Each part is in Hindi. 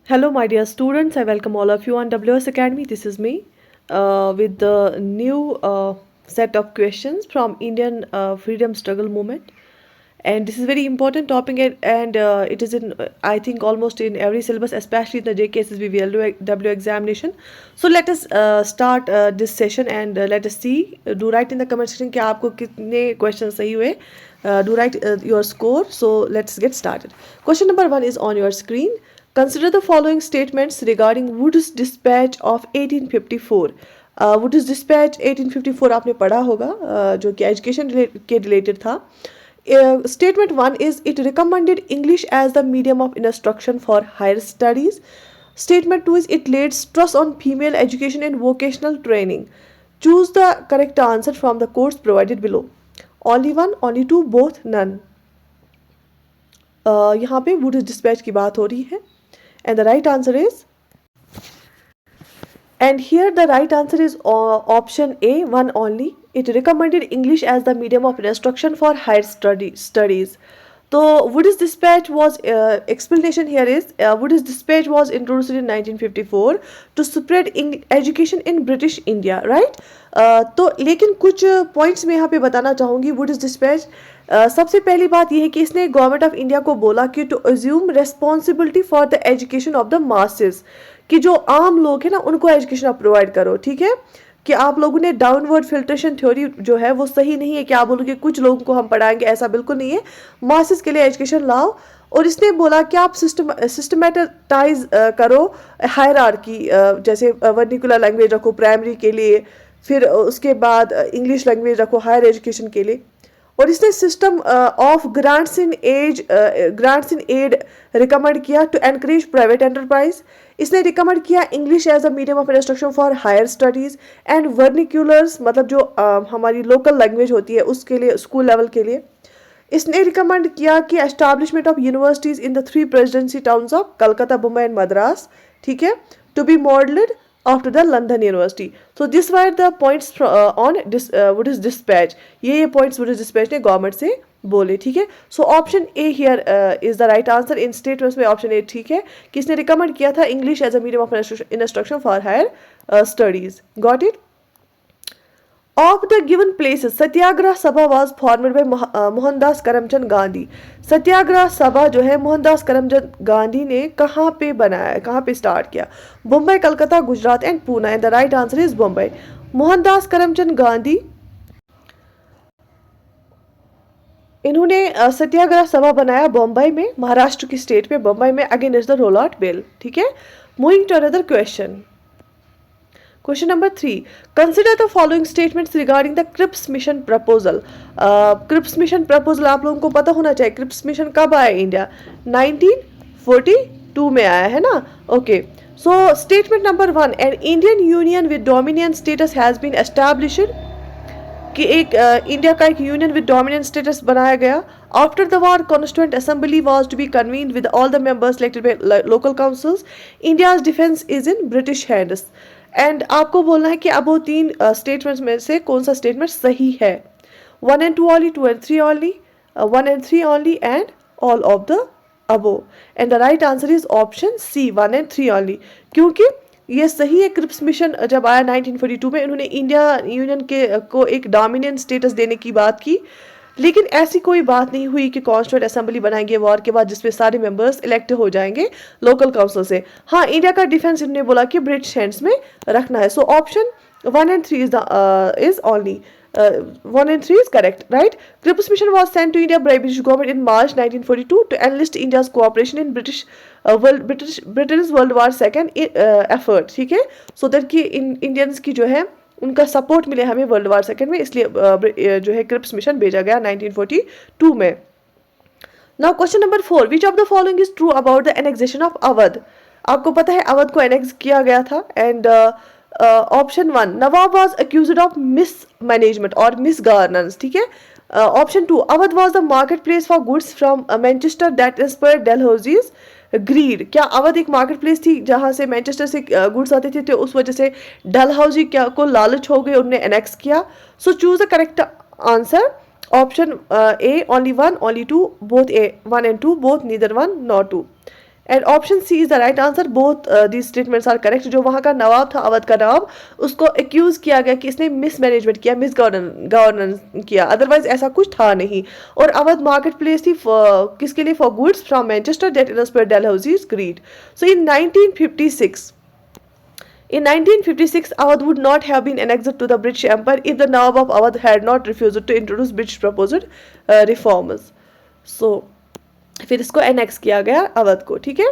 Hello, my dear students. I welcome all of you on WS Academy. This is me with the new set of questions from Indian freedom struggle movement. And this is very important topic, and it is in I think almost in every syllabus, especially in the JKSSB VLW examination. So let us start this session and let us see. Do write in the comment section कि आपको कितने questions सही हुए. Do write your score. So let's get started. Question number 1 is on your screen. Consider the following statements regarding Wood's dispatch of 1854. Wood's dispatch 1854 आपने पढ़ा होगा जो कि एजुकेशन के रिलेटेड था. Statement 1 is it recommended English as the medium of instruction for higher studies. Statement 2 is it laid stress on female education and vocational training. Choose the correct answer from the quotes provided below. Only one, only two, both, none. यहाँ पे Wood's dispatch की बात हो रही है. And the right answer is, and here the right answer is option A, one only. It recommended English as the medium of instruction for higher studies. So Wood's dispatch was explanation here is Wood's dispatch was introduced in 1954 to spread education in British India, right? तो लेकिन कुछ पॉइंट्स मैं यहाँ पे बताना चाहूँगी. Wood's dispatch सबसे पहली बात यह है कि इसने गवर्नमेंट ऑफ इंडिया को बोला कि to assume responsibility for the education of the masses, कि जो आम लोग हैं ना उनको एजुकेशन आप प्रोवाइड करो. ठीक है, कि आप लोगों ने डाउनवर्ड फिल्ट्रेशन थ्योरी जो है वो सही नहीं है कि आप बोलो कि कुछ लोगों को हम पढ़ाएंगे, ऐसा बिल्कुल नहीं है. मासेस के लिए एजुकेशन लाओ. और इसने बोला कि आप सिस्टमेटाइज करो हायरार्की, जैसे वर्निकुलर लैंग्वेज रखो प्राइमरी के लिए, फिर उसके बाद इंग्लिश लैंग्वेज रखो हायर एजुकेशन के लिए. और इसने system of grants in aid recommend किया टू एनकरेज प्राइवेट एंटरप्राइज. इसने रिकमेंड किया English as a medium of instruction for higher studies and vernaculars, मतलब जो हमारी लोकल लैंग्वेज होती है उसके लिए स्कूल लेवल के लिए. इसने रिकमेंड किया कि establishment of universities in the 3 presidency towns of Calcutta, Mumbai and Madras. ठीक है, to be modelled after the London University. So this were the points on Wood's dispatch. ये points Wood's dispatch ने गवर्नमेंट से बोले. ठीक है, so option A here is the right answer. इन स्टेटमेंट्स में ऑप्शन ए ठीक है, किसने रिकमेंड किया था English as a medium of instruction for higher studies. Got it. Of the given places, Satyagraha Sabha was formed by Mohandas Karamchand Gandhi. सत्याग्रह सभा जो है मोहनदास करमचंद गांधी ने कहाँ पे बनाया, कहाँ पे स्टार्ट किया? Mumbai, Calcutta, Gujarat and Poona. And the right answer is Mumbai. Mohandas Karamchand Gandhi इन्होंने सत्याग्रह सभा बनाया बम्बई में, महाराष्ट्र की स्टेट में बम्बई में, अगेंस्ट द रोलॉट बिल. ठीक है, moving to another question. Question number 3. Consider the following statements regarding the Cripps Mission proposal. Cripps Mission proposal आप लोगों को पता होना चाहिए. Cripps Mission कब आया इंडिया? 1942 में आया है ना. Okay. So statement number 1. An Indian Union with Dominion status has been established. कि एक इंडिया का एक यूनियन विद डोमिनेंट स्टेटस बनाया गया. After the war constituent assembly was to be convened with all the members elected by local councils. India's defence is in British hands. And आपको बोलना है कि अब वो 3 स्टेटमेंट्स में से कौन सा स्टेटमेंट सही है. 1 and 2 only, 2 and 3 only, 1 and 3 only, and all of the above. And the right answer is option C, 1 and 3 only. क्योंकि ये सही है. क्रिप्स मिशन जब आया 1942 में, इन्होंने इंडिया यूनियन के को एक डोमिनेंट स्टेटस देने की बात की, लेकिन ऐसी कोई बात नहीं हुई कि कॉन्स्टिट्यूएंट असेंबली बनाएंगे वॉर के बाद जिसपे सारे मेंबर्स इलेक्ट हो जाएंगे लोकल काउंसिल से. हाँ, इंडिया का डिफेंस इन्होंने बोला कि ब्रिटिश हैंड्स में रखना है. So option 1 and 3 is only 1 and 3 is correct, right? Cripps mission was sent to India by British government in March 1942 to enlist India's cooperation in Britain's World War II effort. ठीक है, so that कि इंडियंस की जो है उनका सपोर्ट मिले हमें वर्ल्ड वार सेकेंड में, इसलिए जो है क्रिप्स मिशन भेजा गया 1942 में. Now question number 4. Which of the following is true about the annexation of Awadh. आपको पता है अवध को एनेक्स किया गया था. And option 1, Nawab was accused of mismanagement और मिस गवर्नेंस. ठीक है. Option 2, Awadh was the market place for goods from Manchester that inspired Dalhousie's greed. क्या अवध एक मार्केट प्लेस थी जहां से मैनचेस्टर से गुड्स आते थे, तो उस वजह से डलहौजी क्या को लालच हो गई, उन्होंने एनेक्स किया. So choose the correct answer. Option A, only 1, only 2, both A 1 and 2, both neither 1 nor 2. And option C is the right answer, both these statements are correct. जो वहां का नवाब था, अवध का नवाब, उसको एक्यूज किया गया कि इसने मिसमैनेजमेंट किया, मिस गवर्नेंस किया, अदरवाइज ऐसा कुछ था नहीं। और अवध मार्केट प्लेस थी किसके लिए? For goods from Manchester that inspired Dalhousie's greed. So in 1956, in 1956, Awadh would not have been annexed to the British Empire if the Nawab of Awadh had not refused to introduce British proposed reforms. So, फिर इसको एनेक्स किया गया अवध को, ठीक है।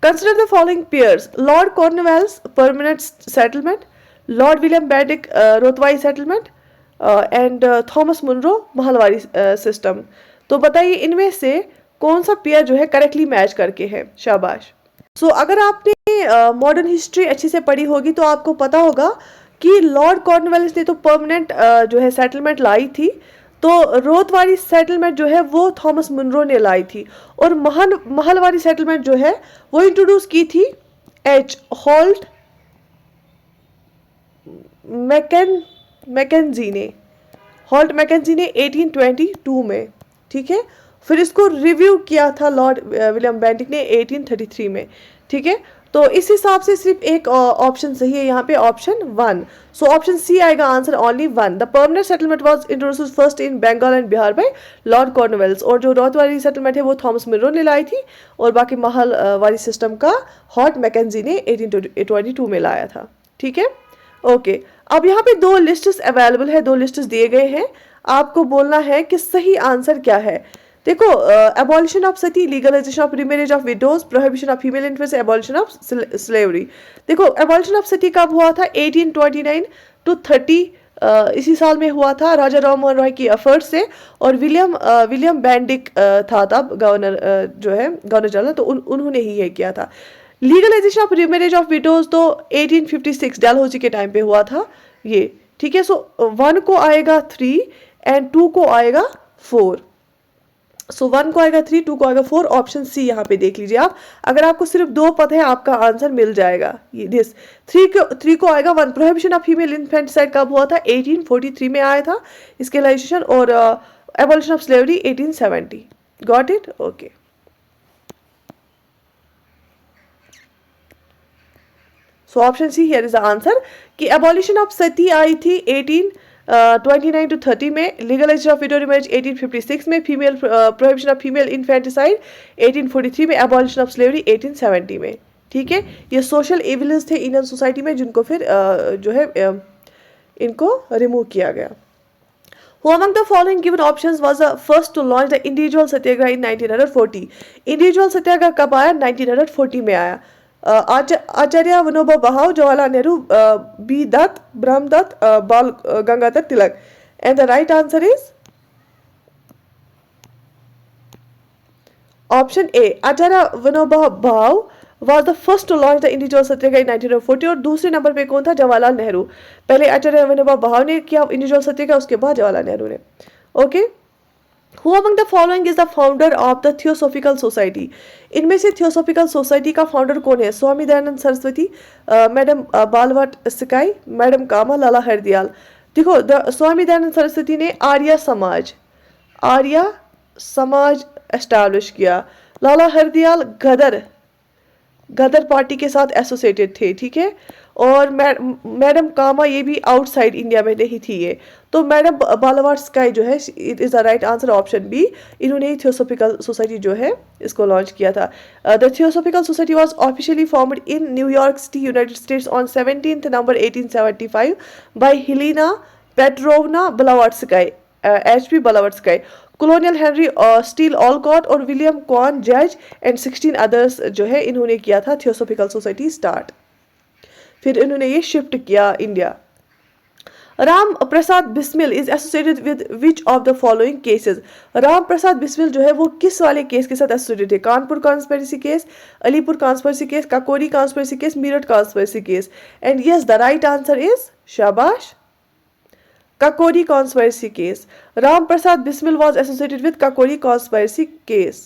Consider the following pairs: Lord Cornwallis permanent settlement, Lord William Bentinck ryotwari settlement, and Thomas Munro mahalwari system. तो बताइए इनमें से कौन सा पेयर जो है करेक्टली मैच करके है? शाबाश। सो अगर आपने मॉडर्न हिस्ट्री अच्छे से पढ़ी होगी तो आपको पता होगा कि लॉर्ड कॉर्नवेलिस ने तो परमानेंट जो है सेटलमेंट लाई थी, तो रोतवारी सेटलमेंट जो है वो थॉमस मुनरो ने लाई थी, और महलवारी सेटलमेंट जो है वो इंट्रोड्यूस की थी एच हॉल्ट मैकेंजी ने, हॉल्ट मैकेंजी ने 1822 में, ठीक है। फिर इसको रिव्यू किया था लॉर्ड विलियम बेंटिक ने 1833 में, ठीक है। तो इस हिसाब से सिर्फ एक ऑप्शन सही है यहाँ पे, ऑप्शन 1। सो ऑप्शन सी आएगा answer, only 1। The permanent settlement was introduced first in Bengal and Bihar by Lord Cornwallis, और जो रोतवारी सेटलमेंट है वो थॉमस मुनरो ने लाई थी, और बाकी महलवारी सिस्टम का हॉट मैकेंजी ने 1822 में लाया था, ठीक है। ओके, अब यहाँ पे दो लिस्ट्स अवेलेबल है, दो लिस्ट्स दिए गए हैं, आपको बोलना है कि सही आंसर क्या है। देखो, abolition of sati, legalisation of remarriage of widows, prohibition of female influence, abolition of slavery. देखो, एबॉलिशन ऑफ सती कब हुआ था? 1829 to 30 इसी साल में हुआ था, राजा राम मोहन रॉय की एफर्ट से, और विलियम बेंडिक था तब गवर्नर, जो है गवर्नर जनरल, तो उन्होंने ही ये किया था। Legalisation of remarriage of widows तो 1856 डलहौजी के टाइम पे हुआ था ये, ठीक है। सो 1 को आएगा 3 एंड 2 को आएगा 4। सो 1 को आएगा 3, 2 को आएगा 4, ऑप्शन सी यहाँ पे देख लीजिए आप। अगर आपको सिर्फ 2 पता है आपका आंसर मिल जाएगा। ये दिस 3 को आएगा 1। प्रोहिबिशन ऑफ फीमेल इन्फेंटिसाइड कब हुआ था? 1843 में आया था इसके लाइजेशन, और abolition of slavery 1870। Got it? Okay. So option see here is the answer कि एबॉलिशन ऑफ सती आई थी 29 to 30 में, लीगलाइजेशन ऑफ विडो मैरिज 1856 में, female prohibition of female infanticide 1843 में, एबॉलिशन ऑफ स्लेवरी 1870 में, ठीक है। ये सोशल एविलेंस थे इंडियन सोसाइटी में, जिनको फिर जो है इनको रिमूव किया गया। Who among the following given options was the first to launch the individual satyagraha in 1940? Individual satyagraha कब आया? 1940 में आया। Acharya Vinoba Bhave, Jawaharlal Nehru, B Datt, Brahmadatt, Bal Gangadhar Tilak. And the right answer is option A, Acharya Vinoba Bhave was the first to launch the individual Satyagraha in 1940, और दूसरे नंबर पे कौन था? जवाहरलाल नेहरू। पहले आचार्य विनोबा भावे ने किया इंडिविजुअल सत्याग्रह, उसके बाद जवाहरलाल नेहरू ने। Okay. Who among the following is the founder of the Theosophical Society? इनमें से थियोसॉफिकल सोसाइटी का फाउंडर कौन है? Swami Dayanand Saraswati, madam Blavatsky, madam Cama, Lala Hardayal. देखो, स्वामी दयानंद सरस्वती ने आर्य समाज एस्टैब्लिश किया। लाला हरदयाल गदर पार्टी के साथ एसोसिएटेड थे, ठीक है। और मैडम कामा ये भी आउटसाइड इंडिया में नहीं थी ये। तो मैडम बालावाट स्काई जो है, it is the right answer, option B. इन्होंने ही थियोसॉफिकल सोसाइटी जो है इसको लॉन्च किया था। The theosophical society was officially formed in New York city, United states on 17 November 1875 bye Helena पेट्रोवना ब्लावाट्स्काई, HP ब्लावाट्स्काई। Colonial Henry steel Olcott और विलियम कॉन जज एंड 16 अदर्स जो है इन्होंने किया था थियोसॉफिकल सोसाइटी स्टार्ट। फिर इन्होंने ये शिफ्ट किया India. Ram Prasad Bismil is associated with which of the following cases? Ram Prasad Bismil जो है वो किस वाले केस के साथ एसोसिएटेड है? Kanpur conspiracy case, Alipore conspiracy case, Kakori conspiracy case, Meerut conspiracy case. And yes, the right answer is, शाबाश, Kakori conspiracy case. Ram Prasad Bismil was associated with Kakori conspiracy case.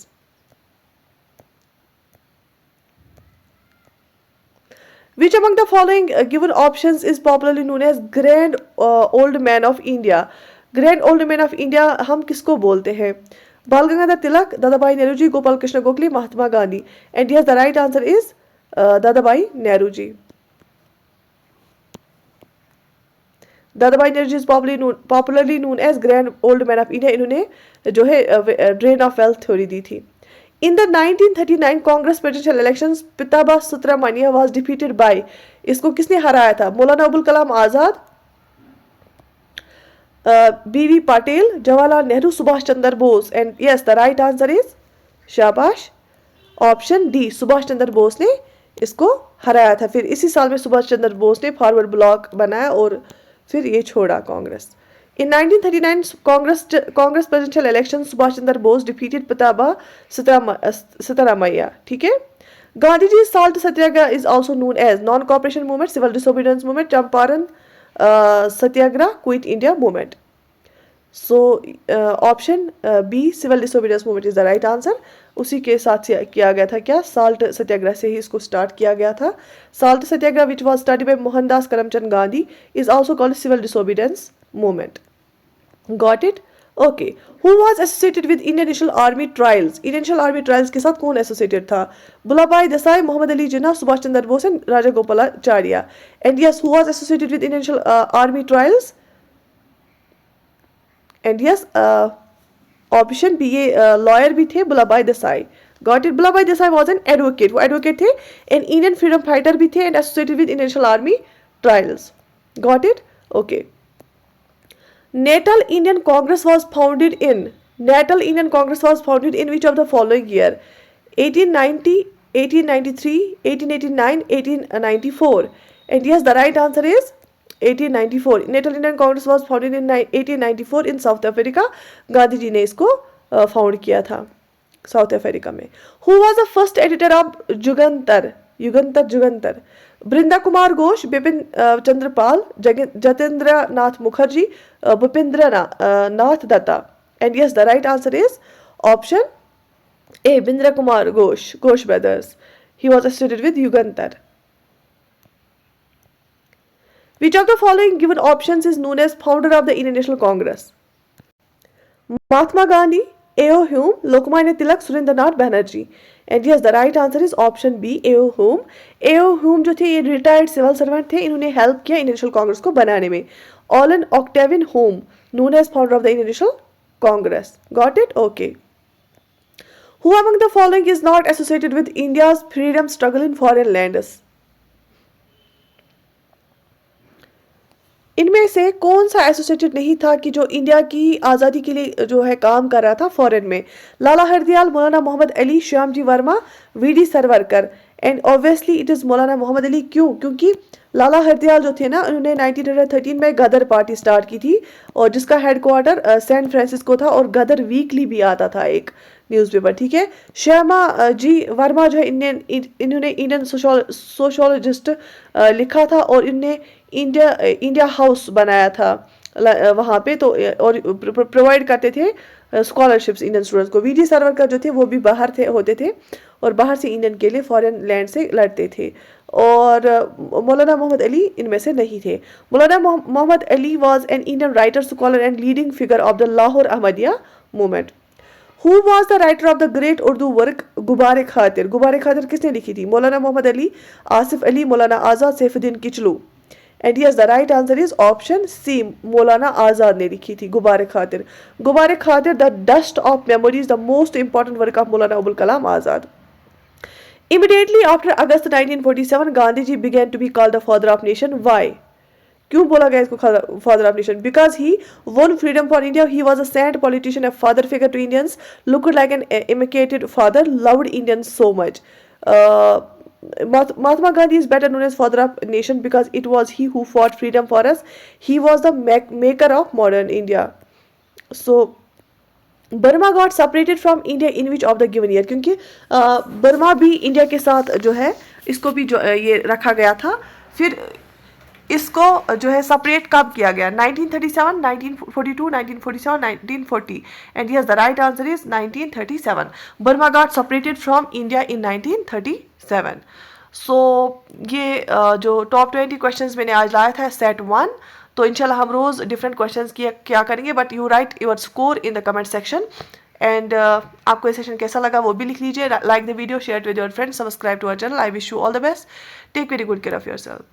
Which among the following given options is popularly known as Grand Old Man of India? Grand Old Man of India हम किसको बोलते हैं? Bal Gangadhar Tilak, Dadabhai Nehruji, Gopal Krishna Gokhale, Mahatma Gandhi. And yes, the right answer is Dadabhai Nehruji. Dadabhai Nehruji is popularly known as Grand Old Man of India. इन्होंने जो है drain of wealth theory दी थी. In the 1939 Congress presidential elections, Pitabha Subramania was defeated by, इसको किसने हराया था? मौलाना Abul Kalam Azad, B.V. Patel, Jawaharlal Nehru, Subhash Chandra Bose. And yes, the right answer is शाबाश ऑप्शन डी, सुभाष चंद्र बोस ने इसको हराया था. फिर इसी साल में सुभाष चंद्र बोस ने फॉरवर्ड ब्लॉक बनाया और फिर ये छोड़ा Congress. In 1939 Congress presidential election, Subhash Chandra Bose defeated Pitabha Sitaramaiah. ठीक है. Gandhiji's salt satyagraha is also known as non-cooperation movement, civil disobedience movement, Champaran Satyagraha, Quit India movement. So option B, civil disobedience movement is the right answer. उसी के साथ किया गया था क्या? साल्ट सत्याग्रह से ही इसको स्टार्ट किया गया था. Salt Satyagraha which was started by Mohandas Karamchand Gandhi is also called civil disobedience movement. Got it? Okay. Who was associated with Indian National Army trials? Indian National Army trials के साथ कौन associated था? Vallabhbhai Desai, Muhammad Ali Jinnah, Subhash Chandra Bose and Rajagopalacharya. And yes, who was associated with Indian National Army trials? And yes, option B, ये लॉयर भी थे बुलाबाई देसाई. Got it. बुलाबाई देसाई वाज एन एडवोकेट, वो एडवोकेट थे एंड इंडियन फ्रीडम फाइटर भी थे and associated with Indian National Army trials. Got it. Okay. Natal Indian Congress was founded in, Natal Indian Congress was founded in which of the following year? 1890, 1893, 1889, 1894. And yes, the right answer is 1894. Natal Indian Congress was founded in 1894 in South Africa. Gandhi ji ने इसको फाउंड किया था साउथ अफ्रीका में. Who was the first editor of Jugantar? Jugantar. Barindra Kumar Ghosh, Bipin Chandra Pal, Jatindra Nath Mukherjee, Bhupendra Nath Datta. And yes, the right answer is option A, Bindra Kumar Ghosh, Ghosh brothers. He was associated with Yugantar. Which of the following given options is known as founder of the Indian National Congress? Mahatma Gandhi, A.O. Hume, Lokmanya Tilak, Surendranath Banerjee. And yes, the right answer is option B, A.O. Hume. A.O. Hume जो थे ये रिटायर्ड सिविल सर्वेंट थे, इन्होंने हेल्प किया इंडियन नेशनल कांग्रेस को बनाने में. Olin Octavian Hume, known as founder of the Indian National Congress. Got it? Okay. Who among the following is not associated with India's freedom struggle in foreign lands? इनमें से कौन सा एसोसिएटेड नहीं था कि जो इंडिया की आज़ादी के लिए जो है काम कर रहा था फॉरेन में? Lala Hardayal, Maulana Mohammad Ali, Shyamji Verma, V D Savarkar. And obviously it is Maulana Mohammad Ali. क्यों? क्योंकि लाला हरदयाल जो थे ना, उन्होंने 1913 में गदर पार्टी स्टार्ट की थी और जिसका हेडक्वार्टर सैन फ्रांसिस्को था और गदर वीकली भी आता था एक न्यूज़पेपर. ठीक है. श्यामा जी वर्मा जो है इन्होंने इंडियन सोशोलॉजिस्ट लिखा था और इन्होंने इंडिया हाउस बनाया था वहाँ पे, तो और प्रोवाइड करते थे स्कॉलरशिप्स इंडियन स्टूडेंट्स को. वीडी सरवरकर जो थे वो भी बाहर होते थे और बाहर से इंडियन के लिए फॉरेन लैंड से लड़ते थे. और मौलाना मोहम्मद अली इनमें से नहीं थे. Maulana Mohammad Ali was an Indian writer, scholar and leading figure of the Lahore Ahmadiyya movement. Who was the writer of the great Urdu work गुबार खातिर? गुबार खातिर किसने लिखी थी? मौलाना Mohammad Ali, Asaf Ali, Maulana Azad, Saifuddin Kitchlew. And yes, the right answer is option C, Maulana Azad ने लिखी थी Ghubar Khatir. Ghubar Khatir, the dust of memories, the most important work of Maulana Abul Kalam Azad. Immediately after August 1947, Gandhiji began to be called the father of nation. Why? क्यों बोला गया इसको father of nation? Because he won freedom for India. He was a saint politician, a father figure to Indians, looked like an immaculate father, loved Indians so much. Mahatma Gandhi is better known as father of nation because it was he who fought freedom for us. He was the maker of modern India. So Burma got separated from India in which of the given year? क्योंकि बर्मा भी इंडिया के साथ जो है इसको भी जो ये रखा गया था. फिर इसको जो है सेपरेट कब किया गया? 1937, 1942, 1947, 1940. And yes, the right answer is 1937. Burma got separated from India in 1937. सो ये जो टॉप 20 क्वेश्चंस मैंने आज लाया था सेट 1. तो इंशाल्लाह हम रोज़ डिफरेंट क्वेश्चंस क्या करेंगे. But you write your score in the comment section and आपको ये सेशन कैसा लगा वो भी लिख लीजिए. Like the video, share with your friends, subscribe to our channel. I wish you all the best. Take very good care of your self.